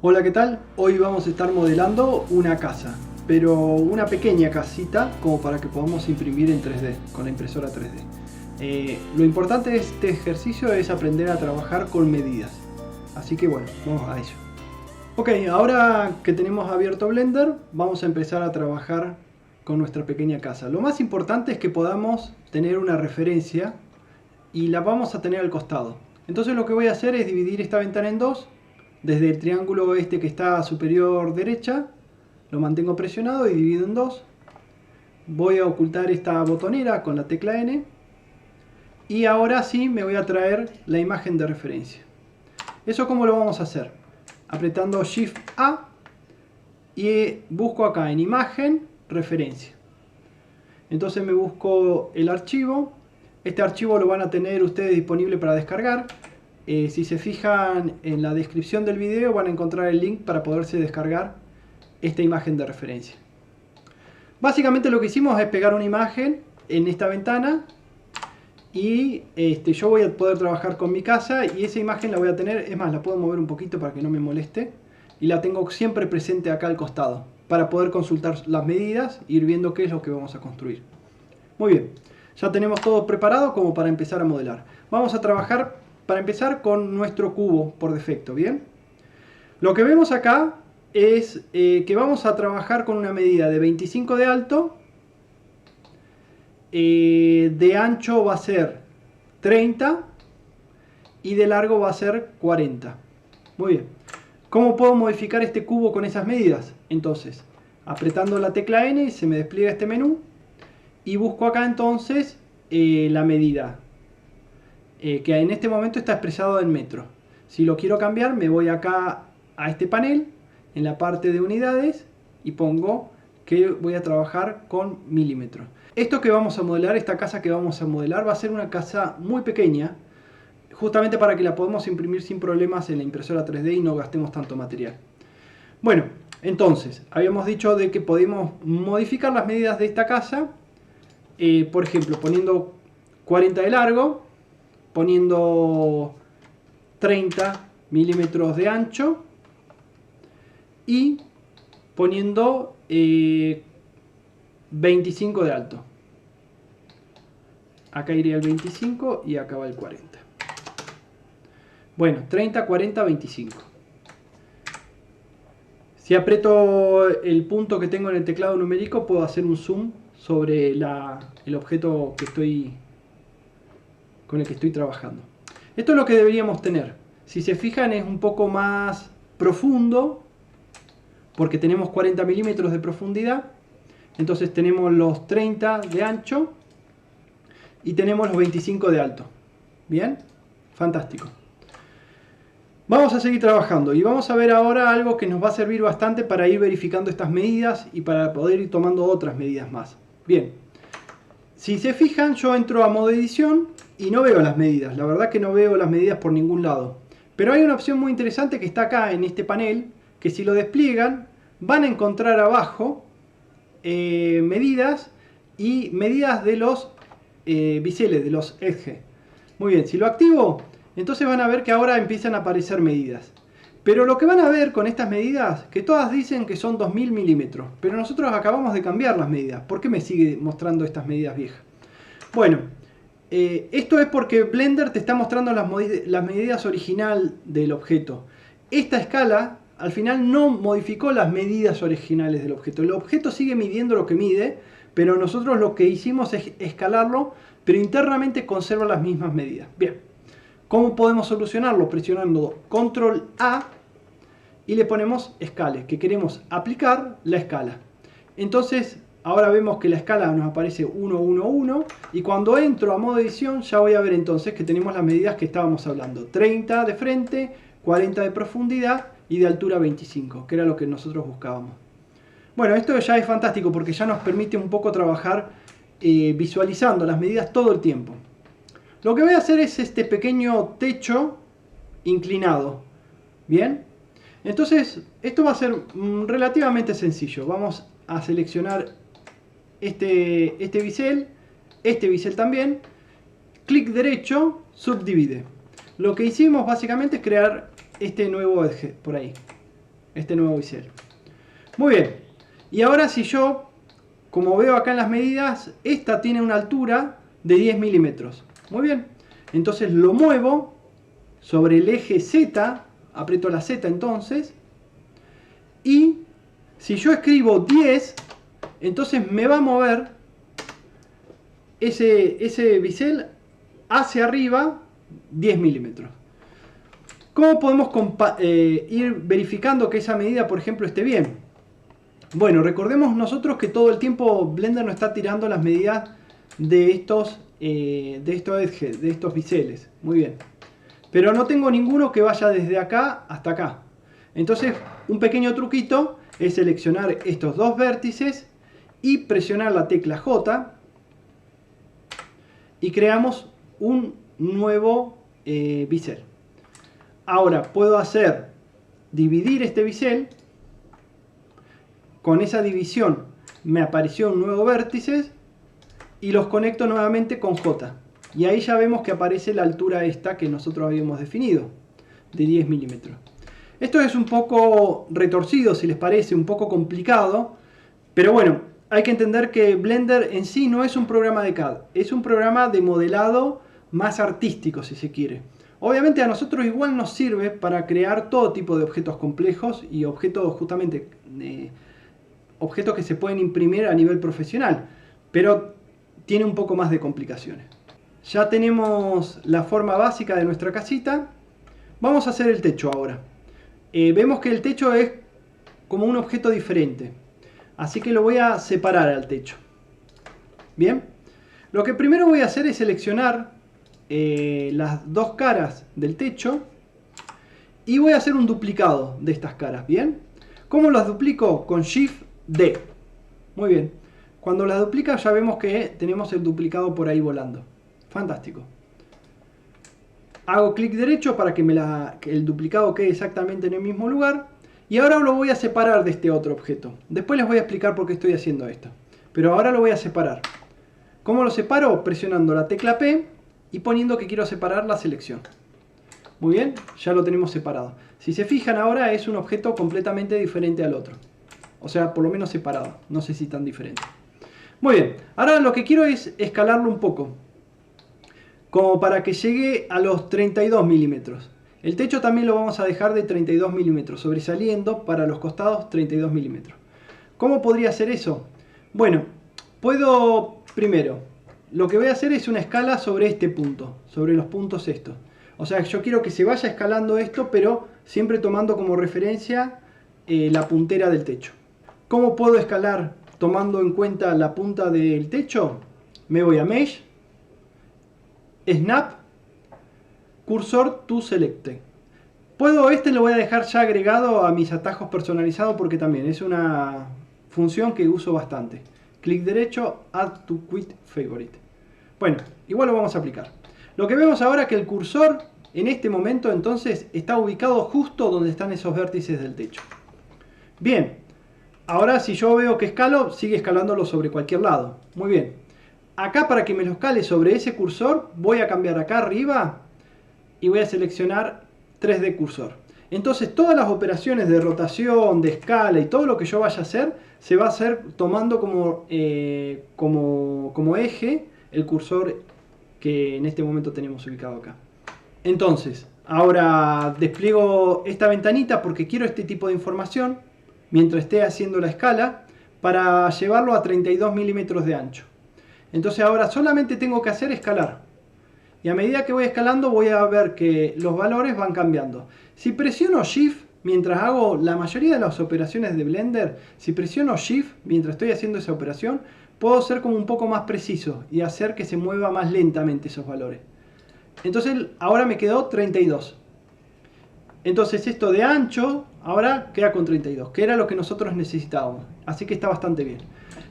Hola, ¿qué tal? Hoy vamos a estar modelando una casa, pero una pequeña casita como para que podamos imprimir en 3D con la impresora 3D. Lo importante de este ejercicio es aprender a trabajar con medidas, así que bueno, vamos a ello. Ok, ahora que tenemos abierto Blender, vamos a empezar a trabajar con nuestra pequeña casa. Lo más importante es que podamos tener una referencia y la vamos a tener al costado. Entonces lo que voy a hacer es dividir esta ventana en dos. Desde el triángulo este que está a superior derecha, lo mantengo presionado y divido en dos. Voy a ocultar esta botonera con la tecla N. Y ahora sí me voy a traer la imagen de referencia. ¿Eso cómo lo vamos a hacer? Apretando Shift A y busco acá en imagen, referencia. Entonces me busco el archivo. Este archivo lo van a tener ustedes disponible para descargar. Si se fijan en la descripción del video van a encontrar el link para poderse descargar esta imagen de referencia. Básicamente lo que hicimos es pegar una imagen en esta ventana y yo voy a poder trabajar con mi casa y esa imagen la voy a tener, es más, la puedo mover un poquito para que no me moleste y la tengo siempre presente acá al costado para poder consultar las medidas e ir viendo qué es lo que vamos a construir. Muy bien, ya tenemos todo preparado como para empezar a modelar. Vamos a trabajar para empezar con nuestro cubo por defecto, ¿bien? Lo que vemos acá es que vamos a trabajar con una medida de 25 de alto, de ancho va a ser 30 y de largo va a ser 40. Muy bien. ¿Cómo puedo modificar este cubo con esas medidas? Entonces, apretando la tecla N se me despliega este menú y busco acá entonces la medida. Que en este momento está expresado en metros. Si lo quiero cambiar me voy acá a este panel, en la parte de unidades y pongo que voy a trabajar con milímetros. Esto que vamos a modelar, esta casa que vamos a modelar va a ser una casa muy pequeña, justamente para que la podamos imprimir sin problemas en la impresora 3D y no gastemos tanto material. Bueno, entonces, habíamos dicho de que podemos modificar las medidas de esta casa, por ejemplo, poniendo 40 de largo, poniendo 30 milímetros de ancho y poniendo 25 de alto. Acá iría el 25 y acá va el 40. Bueno, 30, 40, 25. Si aprieto el punto que tengo en el teclado numérico, puedo hacer un zoom sobre el objeto con el que estoy trabajando. Esto es lo que deberíamos tener. Si se fijan es un poco más profundo porque tenemos 40 milímetros de profundidad. Entonces tenemos los 30 de ancho y tenemos los 25 de alto. ¿Bien? Fantástico. Vamos a seguir trabajando y vamos a ver ahora algo que nos va a servir bastante para ir verificando estas medidas y para poder ir tomando otras medidas más. Bien. Si se fijan, yo entro a modo edición y no veo las medidas. La verdad que no veo las medidas por ningún lado. Pero hay una opción muy interesante que está acá en este panel, que si lo despliegan, van a encontrar abajo medidas y medidas de los biseles, de los ejes. Muy bien, si lo activo, entonces van a ver que ahora empiezan a aparecer medidas. Pero lo que van a ver con estas medidas, que todas dicen que son 2000 milímetros, pero nosotros acabamos de cambiar las medidas. ¿Por qué me sigue mostrando estas medidas viejas? Bueno, esto es porque Blender te está mostrando las medidas original del objeto. Esta escala al final no modificó las medidas originales del objeto. El objeto sigue midiendo lo que mide, pero nosotros lo que hicimos es escalarlo, pero internamente conserva las mismas medidas. Bien. ¿Cómo podemos solucionarlo? Presionando Control A y le ponemos escale, que queremos aplicar la escala. Entonces, ahora vemos que la escala nos aparece 1, 1, 1 y cuando entro a modo edición ya voy a ver entonces que tenemos las medidas que estábamos hablando. 30 de frente, 40 de profundidad y de altura 25, que era lo que nosotros buscábamos. Bueno, esto ya es fantástico porque ya nos permite un poco trabajar visualizando las medidas todo el tiempo. Lo que voy a hacer es este pequeño techo inclinado. ¿Bien? Entonces, esto va a ser relativamente sencillo. Vamos a seleccionar este bisel también. Clic derecho, subdivide. Lo que hicimos básicamente es crear este nuevo eje por ahí. este nuevo bisel. Muy bien. Y ahora si yo, como veo acá en las medidas, esta tiene una altura de 10 milímetros. Muy bien. Entonces lo muevo sobre el eje Z, aprieto la Z entonces, y si yo escribo 10, entonces me va a mover ese bisel hacia arriba 10 milímetros. ¿Cómo podemos ir verificando que esa medida, por ejemplo, esté bien? Bueno, recordemos nosotros que todo el tiempo Blender nos está tirando las medidas de estos edges, de estos biseles. Muy bien. Pero no tengo ninguno que vaya desde acá hasta acá. Entonces, un pequeño truquito es seleccionar estos dos vértices y presionar la tecla J y creamos un nuevo bisel. Ahora puedo dividir este bisel. Con esa división me apareció un nuevo vértice y los conecto nuevamente con J. Y ahí ya vemos que aparece la altura esta que nosotros habíamos definido, de 10 milímetros. Esto es un poco retorcido, si les parece, un poco complicado, pero bueno, hay que entender que Blender en sí no es un programa de CAD, es un programa de modelado más artístico, si se quiere. Obviamente a nosotros igual nos sirve para crear todo tipo de objetos complejos y objetos justamente objetos que se pueden imprimir a nivel profesional, pero tiene un poco más de complicaciones. Ya tenemos la forma básica de nuestra casita. Vamos a hacer el techo ahora. Vemos que el techo es como un objeto diferente, así que lo voy a separar al techo. Bien, lo que primero voy a hacer es seleccionar las dos caras del techo y voy a hacer un duplicado de estas caras. Bien, ¿cómo las duplico? Con Shift D. Muy bien, cuando las duplica ya vemos que tenemos el duplicado por ahí volando. Fantástico. Hago clic derecho para que el duplicado quede exactamente en el mismo lugar. Y ahora lo voy a separar de este otro objeto. Después les voy a explicar por qué estoy haciendo esto. Pero ahora lo voy a separar. ¿Cómo lo separo? Presionando la tecla P y poniendo que quiero separar la selección. Muy bien, ya lo tenemos separado. Si se fijan ahora es un objeto completamente diferente al otro. O sea, por lo menos separado. No sé si tan diferente. Muy bien, ahora lo que quiero es escalarlo un poco, como para que llegue a los 32 milímetros. El techo también lo vamos a dejar de 32 milímetros, sobresaliendo para los costados 32 milímetros. ¿Cómo podría hacer eso? Bueno, primero, lo que voy a hacer es una escala sobre este punto, sobre los puntos estos. O sea, yo quiero que se vaya escalando esto, pero siempre tomando como referencia la puntera del techo. ¿Cómo puedo escalar tomando en cuenta la punta del techo? Me voy a Mesh, Snap, Cursor to Select. Lo voy a dejar ya agregado a mis atajos personalizados porque también es una función que uso bastante. Clic derecho, Add to Quit Favorite. Bueno, igual lo vamos a aplicar. Lo que vemos ahora es que el cursor en este momento entonces está ubicado justo donde están esos vértices del techo. Bien, ahora si yo veo que escalo, sigue escalándolo sobre cualquier lado. Muy bien. Acá para que me lo escale sobre ese cursor, voy a cambiar acá arriba y voy a seleccionar 3D cursor. Entonces todas las operaciones de rotación, de escala y todo lo que yo vaya a hacer, se va a hacer tomando como eje el cursor que en este momento tenemos ubicado acá. Entonces, ahora despliego esta ventanita porque quiero este tipo de información mientras esté haciendo la escala para llevarlo a 32 milímetros de ancho. Entonces ahora solamente tengo que hacer escalar. Y a medida que voy escalando voy a ver que los valores van cambiando. Si presiono Shift, mientras hago la mayoría de las operaciones de Blender, si presiono Shift mientras estoy haciendo esa operación, puedo ser como un poco más preciso y hacer que se mueva más lentamente esos valores. Entonces ahora me quedó 32. Entonces esto de ancho ahora queda con 32, que era lo que nosotros necesitábamos. Así que está bastante bien.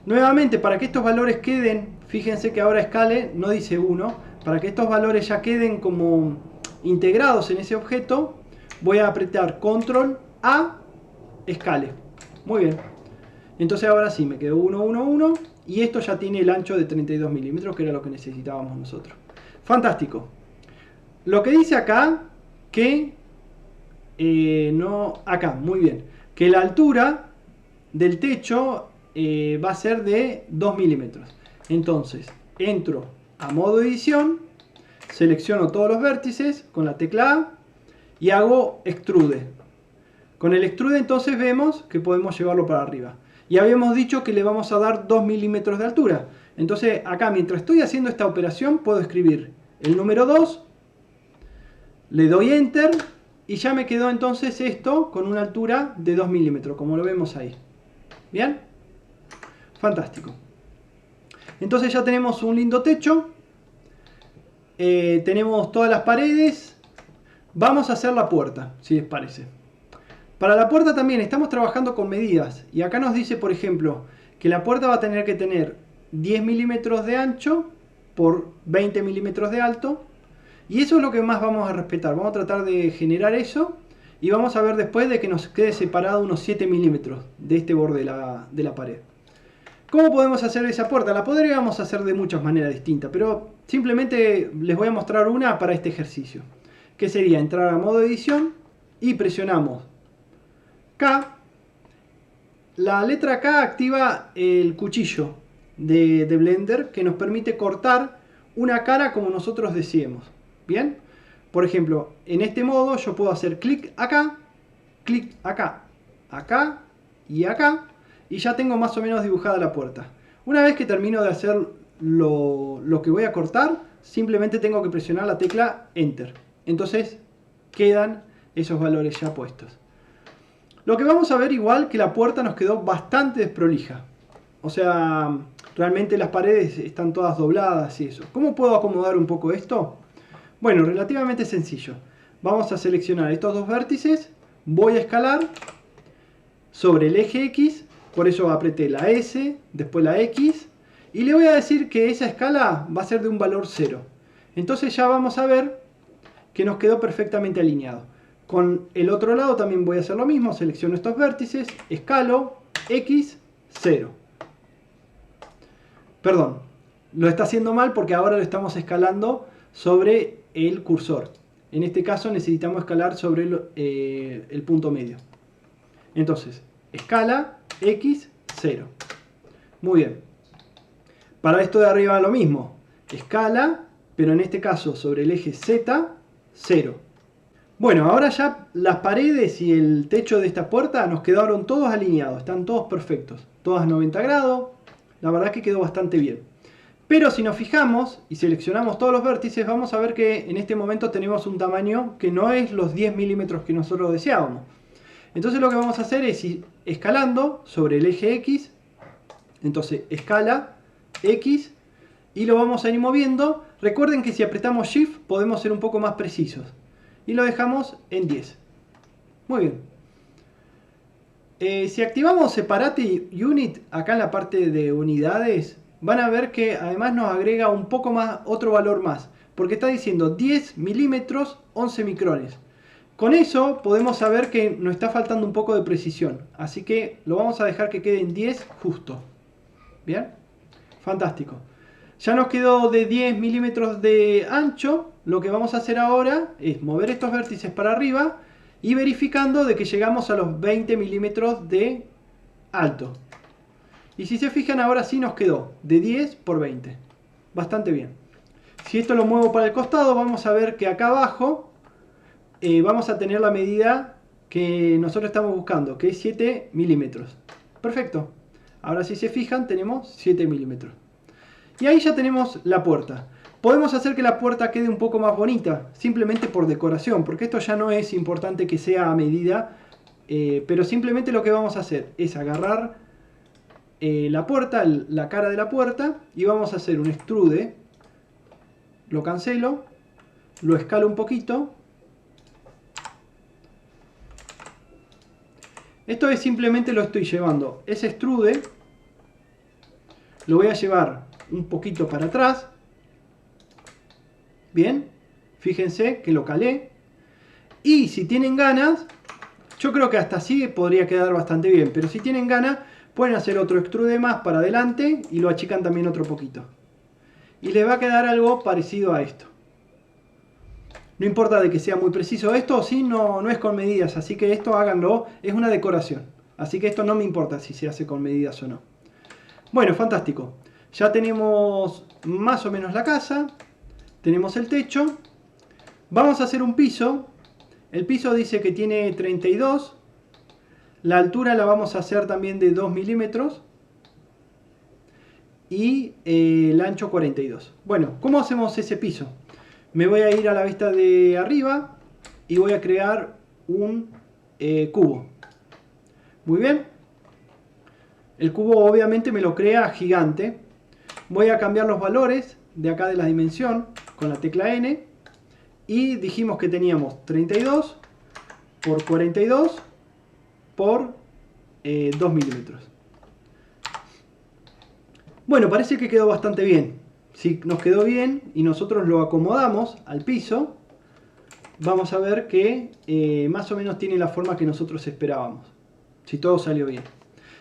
Nuevamente, para que estos valores queden, fíjense que ahora escale, no dice 1. Para que estos valores ya queden como integrados en ese objeto, voy a apretar Control A, escale. Muy bien. Entonces ahora sí, me quedó 1, 1, 1. Y esto ya tiene el ancho de 32 milímetros, que era lo que necesitábamos nosotros. Fantástico. Lo que dice acá, que... acá, muy bien. que la altura del techo va a ser de 2 milímetros. Entonces entro a modo edición, selecciono todos los vértices con la tecla A y hago extrude. Con el extrude entonces vemos que podemos llevarlo para arriba. Y habíamos dicho que le vamos a dar 2 milímetros de altura. Entonces acá mientras estoy haciendo esta operación puedo escribir el número 2, le doy enter y ya me quedó entonces esto con una altura de 2 milímetros, como lo vemos ahí. ¿Bien? Fantástico. Entonces ya tenemos un lindo techo. Tenemos todas las paredes. Vamos a hacer la puerta, si les parece. Para la puerta también estamos trabajando con medidas. Y acá nos dice, por ejemplo, que la puerta va a tener que tener 10 milímetros de ancho por 20 milímetros de alto. Y eso es lo que más vamos a respetar. Vamos a tratar de generar eso. Y vamos a ver después de que nos quede separado unos 7 milímetros de este borde de la pared. ¿Cómo podemos hacer esa puerta? La podríamos hacer de muchas maneras distintas, pero simplemente les voy a mostrar una para este ejercicio. Que sería entrar a modo edición y presionamos K. La letra K activa el cuchillo de Blender que nos permite cortar una cara como nosotros deseemos. ¿Bien? Por ejemplo, en este modo yo puedo hacer clic acá, acá y acá. Y ya tengo más o menos dibujada la puerta. Una vez que termino de hacer lo que voy a cortar, simplemente tengo que presionar la tecla Enter. Entonces quedan esos valores ya puestos. Lo que vamos a ver igual que la puerta nos quedó bastante desprolija. O sea, realmente las paredes están todas dobladas y eso. ¿Cómo puedo acomodar un poco esto? Bueno, relativamente sencillo. Vamos a seleccionar estos dos vértices. Voy a escalar sobre el eje X. Por eso apreté la S, después la X. Y le voy a decir que esa escala va a ser de un valor 0. Entonces ya vamos a ver que nos quedó perfectamente alineado. Con el otro lado también voy a hacer lo mismo. Selecciono estos vértices, escalo, X, 0. Perdón, lo está haciendo mal porque ahora lo estamos escalando sobre el cursor. En este caso necesitamos escalar sobre el punto medio. Entonces, escala, X, 0. Muy bien. Para esto de arriba lo mismo. Escala, pero en este caso sobre el eje Z, 0. Bueno, ahora ya las paredes y el techo de esta puerta nos quedaron todos alineados. Están todos perfectos. Todas 90 grados. La verdad que quedó bastante bien. Pero si nos fijamos y seleccionamos todos los vértices, vamos a ver que en este momento tenemos un tamaño que no es los 10 milímetros que nosotros deseábamos. Entonces lo que vamos a hacer es ir escalando sobre el eje X. Entonces escala, X, y lo vamos a ir moviendo. Recuerden que si apretamos Shift podemos ser un poco más precisos. Y lo dejamos en 10. Muy bien. Si activamos Separate Unit acá en la parte de unidades, van a ver que además nos agrega un poco más, otro valor más. Porque está diciendo 10 milímetros, 11 micrones. Con eso podemos saber que nos está faltando un poco de precisión. Así que lo vamos a dejar que quede en 10 justo. ¿Bien? Fantástico. Ya nos quedó de 10 milímetros de ancho. Lo que vamos a hacer ahora es mover estos vértices para arriba y verificando de que llegamos a los 20 milímetros de alto. Y si se fijan ahora sí nos quedó de 10 por 20. Bastante bien. Si esto lo muevo para el costado vamos a ver que acá abajo vamos a tener la medida que nosotros estamos buscando, que es 7 milímetros. Perfecto. Ahora si se fijan tenemos 7 milímetros. Y ahí ya tenemos la puerta. Podemos hacer que la puerta quede un poco más bonita, simplemente por decoración, porque esto ya no es importante que sea a medida, pero simplemente lo que vamos a hacer es agarrar la puerta, la cara de la puerta, y vamos a hacer un extrude, lo cancelo, lo escalo un poquito. Esto es simplemente lo estoy llevando, ese extrude lo voy a llevar un poquito para atrás. Bien, fíjense que lo calé. Y si tienen ganas, yo creo que hasta así podría quedar bastante bien, pero si tienen ganas pueden hacer otro extrude más para adelante y lo achican también otro poquito. Y les va a quedar algo parecido a esto. No importa de que sea muy preciso esto, sí, no es con medidas, así que esto háganlo, es una decoración. Así que esto no me importa si se hace con medidas o no. Bueno, fantástico. Ya tenemos más o menos la casa, tenemos el techo. Vamos a hacer un piso. El piso dice que tiene 32. La altura la vamos a hacer también de 2 milímetros. Y el ancho 42. Bueno, ¿cómo hacemos ese piso? Me voy a ir a la vista de arriba y voy a crear un cubo. Muy bien. El cubo obviamente me lo crea gigante. Voy a cambiar los valores de acá de la dimensión con la tecla N. Y dijimos que teníamos 32 por 42 por 2 milímetros. Bueno, parece que quedó bastante bien. Si nos quedó bien y nosotros lo acomodamos al piso, vamos a ver que más o menos tiene la forma que nosotros esperábamos. Si todo salió bien.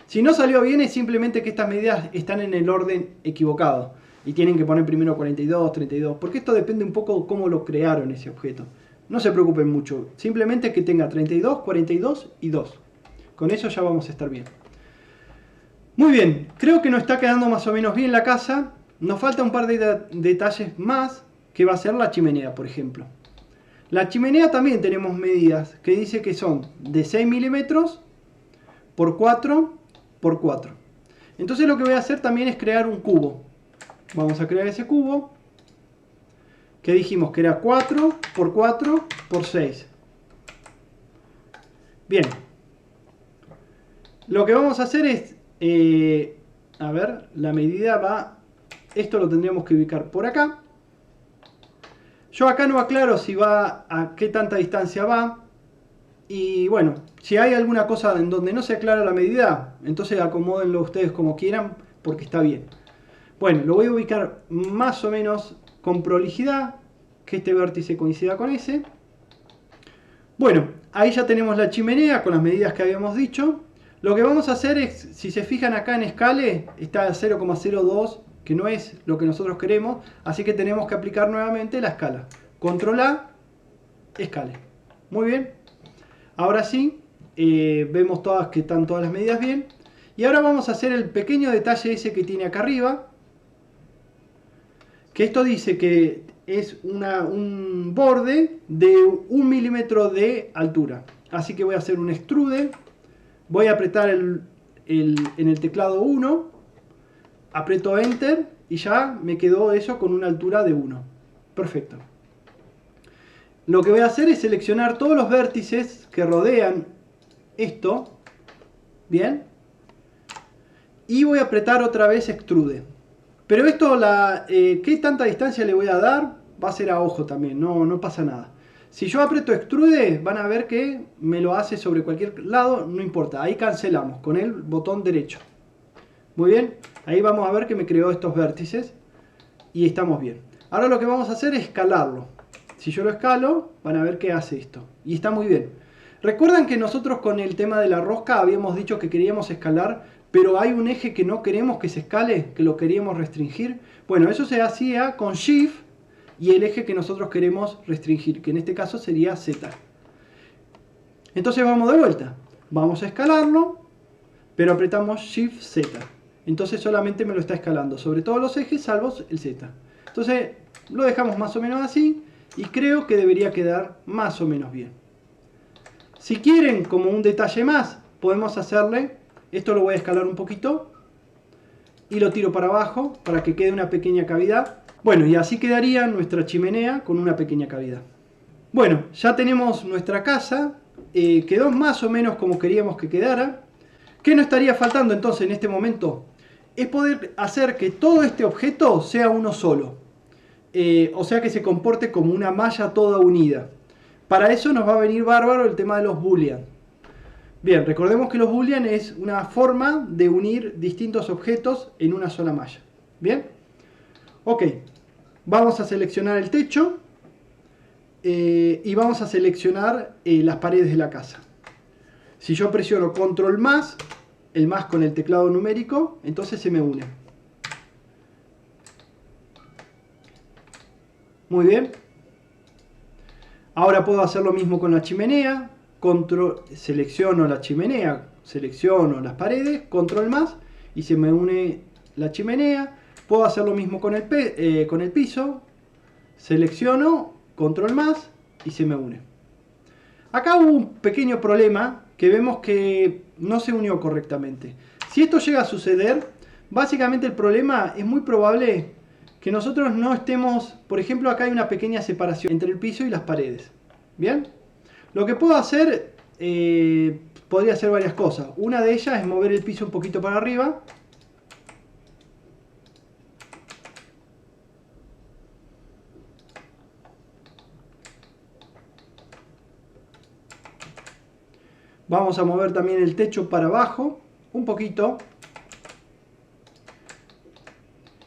Si no salió bien es simplemente que estas medidas están en el orden equivocado. Y tienen que poner primero 42, 32. Porque esto depende un poco de cómo lo crearon ese objeto. No se preocupen mucho. Simplemente que tenga 32, 42 y 2. Con eso ya vamos a estar bien. Muy bien. Creo que nos está quedando más o menos bien la casa. Nos falta un par de detalles más. Que va a ser la chimenea, por ejemplo. La chimenea también tenemos medidas. Que dice que son de 6 milímetros por 4 por 4. Entonces lo que voy a hacer también es crear un cubo. Vamos a crear ese cubo. Que dijimos que era 4 por 4 por 6. Bien. Lo que vamos a hacer es... a ver, la medida va... Esto lo tendríamos que ubicar por acá. Yo acá no aclaro si va a qué tanta distancia va. Y bueno, si hay alguna cosa en donde no se aclara la medida, entonces acomódenlo ustedes como quieran, porque está bien. Bueno, lo voy a ubicar más o menos con prolijidad, que este vértice coincida con ese. Bueno, ahí ya tenemos la chimenea con las medidas que habíamos dicho. Lo que vamos a hacer es, si se fijan acá en escale, está a 0,02, que no es lo que nosotros queremos, así que tenemos que aplicar nuevamente la escala. Control A, escale. Muy bien. Ahora sí, vemos todas que están todas las medidas bien. Y ahora vamos a hacer el pequeño detalle ese que tiene acá arriba. Que esto dice que es un borde de 1 milímetro de altura. Así que voy a hacer un extrude. Voy a apretar en el teclado 1. Aprieto Enter y ya me quedó eso con una altura de 1. Perfecto. Lo que voy a hacer es seleccionar todos los vértices que rodean esto. Bien. Y voy a apretar otra vez extrude. Pero esto, ¿qué tanta distancia le voy a dar? Va a ser a ojo también, no pasa nada. Si yo aprieto extrude, van a ver que me lo hace sobre cualquier lado, no importa. Ahí cancelamos con el botón derecho. Muy bien, ahí vamos a ver que me creó estos vértices y estamos bien. Ahora lo que vamos a hacer es escalarlo. Si yo lo escalo, van a ver que hace esto. Y está muy bien. Recuerdan que nosotros con el tema de la rosca habíamos dicho que queríamos escalar, pero hay un eje que no queremos que se escale, que lo queríamos restringir. Bueno, eso se hacía con Shift y el eje que nosotros queremos restringir, que en este caso sería Z. Entonces vamos de vuelta. Vamos a escalarlo, pero apretamos Shift Z. Entonces solamente me lo está escalando sobre todos los ejes, salvo el Z. Entonces lo dejamos más o menos así y creo que debería quedar más o menos bien. Si quieren, como un detalle más, podemos hacerle... Esto lo voy a escalar un poquito y lo tiro para abajo para que quede una pequeña cavidad. Bueno, y así quedaría nuestra chimenea con una pequeña cavidad. Bueno, ya tenemos nuestra casa. Quedó más o menos como queríamos que quedara. ¿Qué nos estaría faltando entonces en este momento? Es poder hacer que todo este objeto sea uno solo. O sea que se comporte como una malla toda unida. Para eso nos va a venir bárbaro el tema de los boolean. Bien, recordemos que los boolean es una forma de unir distintos objetos en una sola malla. Bien, ok, vamos a seleccionar el techo y vamos a seleccionar las paredes de la casa. Si yo presiono control más, el más con el teclado numérico, entonces se me une. Muy bien. Ahora puedo hacer lo mismo con la chimenea. Selecciono la chimenea, selecciono las paredes, control más y se me une la chimenea. Puedo hacer lo mismo con el piso. Selecciono, control más y se me une. Acá hubo un pequeño problema que vemos que no se unió correctamente. Si esto llega a suceder, básicamente el problema es muy probable que nosotros no estemos, por ejemplo, acá hay una pequeña separación entre el piso y las paredes. ¿Bien? Lo que puedo hacer, podría hacer varias cosas. Una de ellas es mover el piso un poquito para arriba. Vamos a mover también el techo para abajo, un poquito.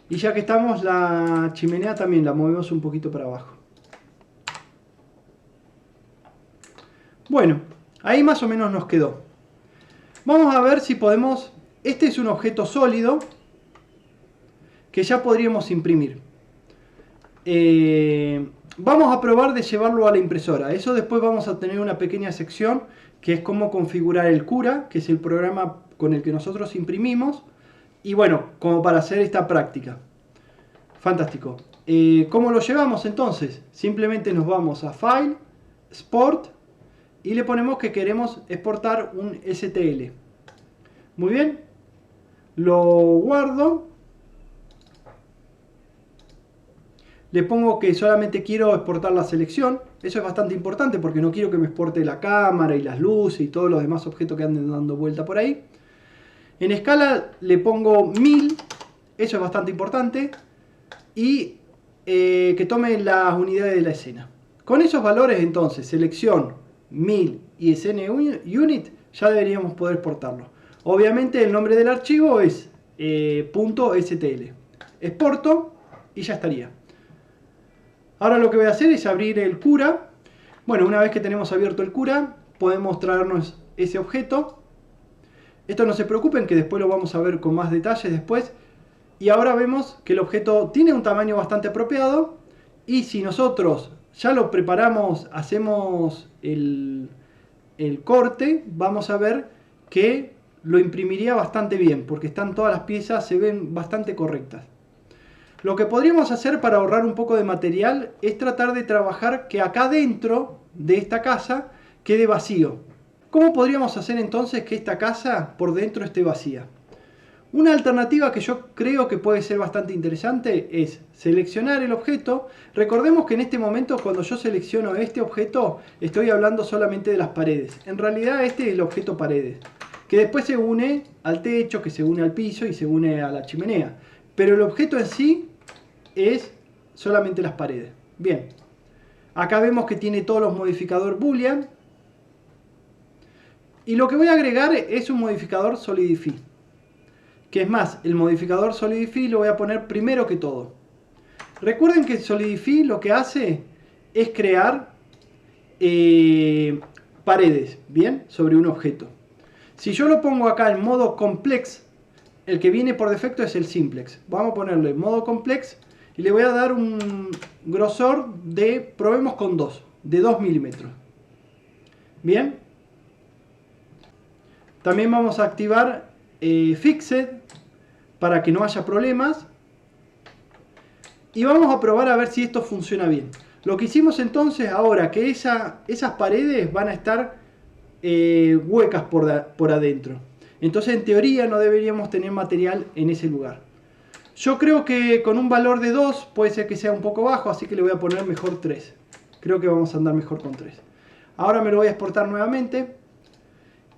Y ya que estamos, la chimenea también la movemos un poquito para abajo. Bueno, ahí más o menos nos quedó. Vamos a ver si podemos... Este es un objeto sólido que ya podríamos imprimir. Vamos a probar de llevarlo a la impresora. Eso después vamos a tener una pequeña sección que es cómo configurar el Cura, que es el programa con el que nosotros imprimimos. Y bueno, como para hacer esta práctica. Fantástico. ¿Cómo lo llevamos entonces? Simplemente nos vamos a File, Export y le ponemos que queremos exportar un STL. Muy bien. Lo guardo. Le pongo que solamente quiero exportar la selección. Eso es bastante importante porque no quiero que me exporte la cámara y las luces y todos los demás objetos que anden dando vuelta por ahí. En escala le pongo 1000. Eso es bastante importante. Y que tome las unidades de la escena. Con esos valores entonces, selección 1000 y escena unit, ya deberíamos poder exportarlo. Obviamente el nombre del archivo es .stl. Exporto y ya estaría. Ahora lo que voy a hacer es abrir el Cura. Bueno, una vez que tenemos abierto el Cura, podemos traernos ese objeto. Esto no se preocupen que después lo vamos a ver con más detalles después. Y ahora vemos que el objeto tiene un tamaño bastante apropiado. Y si nosotros ya lo preparamos, hacemos el corte, vamos a ver que lo imprimiría bastante bien. Porque están todas las piezas, se ven bastante correctas. Lo que podríamos hacer para ahorrar un poco de material es tratar de trabajar que acá dentro de esta casa quede vacío. ¿Cómo podríamos hacer entonces que esta casa por dentro esté vacía? Una alternativa que yo creo que puede ser bastante interesante es seleccionar el objeto. Recordemos que en este momento cuando yo selecciono este objeto estoy hablando solamente de las paredes. En realidad este es el objeto paredes, que después se une al techo, que se une al piso y se une a la chimenea. Pero el objeto en sí es solamente las paredes. Bien, acá vemos que tiene todos los modificadores boolean. Y lo que voy a agregar es un modificador Solidify. Que es más, el modificador Solidify lo voy a poner primero que todo. Recuerden que Solidify lo que hace es crear paredes, ¿bien? Sobre un objeto. Si yo lo pongo acá en modo Complex, el que viene por defecto es el Simplex. Vamos a ponerle modo Complex y le voy a dar un grosor de, probemos con 2, de 2 milímetros. Bien. También vamos a activar Fixed para que no haya problemas. Y vamos a probar a ver si esto funciona bien. Lo que hicimos entonces ahora, que esas paredes van a estar huecas por adentro. Entonces en teoría no deberíamos tener material en ese lugar. Yo creo que con un valor de 2 puede ser que sea un poco bajo, así que le voy a poner mejor 3. Creo que vamos a andar mejor con 3. Ahora me lo voy a exportar nuevamente.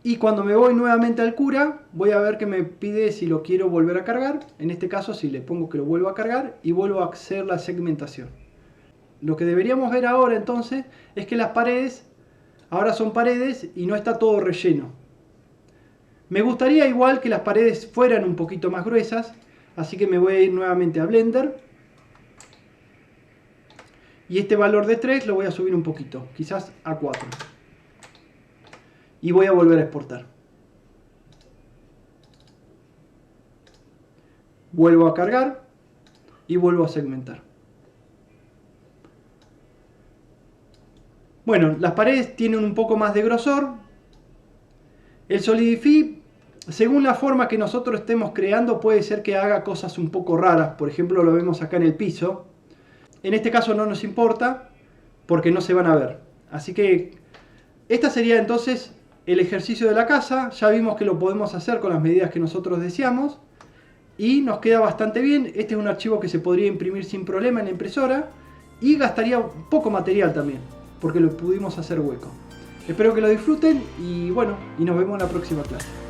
Y cuando me voy nuevamente al Cura, voy a ver que me pide si lo quiero volver a cargar. En este caso, si le pongo que lo vuelvo a cargar y vuelvo a hacer la segmentación. Lo que deberíamos ver ahora entonces es que las paredes ahora son paredes y no está todo relleno. Me gustaría igual que las paredes fueran un poquito más gruesas, así que me voy a ir nuevamente a Blender. Y este valor de 3 lo voy a subir un poquito, quizás a 4. Y voy a volver a exportar. Vuelvo a cargar y vuelvo a segmentar. Bueno, las paredes tienen un poco más de grosor. El Solidify, según la forma que nosotros estemos creando, puede ser que haga cosas un poco raras. Por ejemplo, lo vemos acá en el piso. En este caso no nos importa porque no se van a ver. Así que esta sería entonces el ejercicio de la casa. Ya vimos que lo podemos hacer con las medidas que nosotros deseamos. Y nos queda bastante bien. Este es un archivo que se podría imprimir sin problema en la impresora. Y gastaría poco material también, porque lo pudimos hacer hueco. Espero que lo disfruten y bueno, y nos vemos en la próxima clase.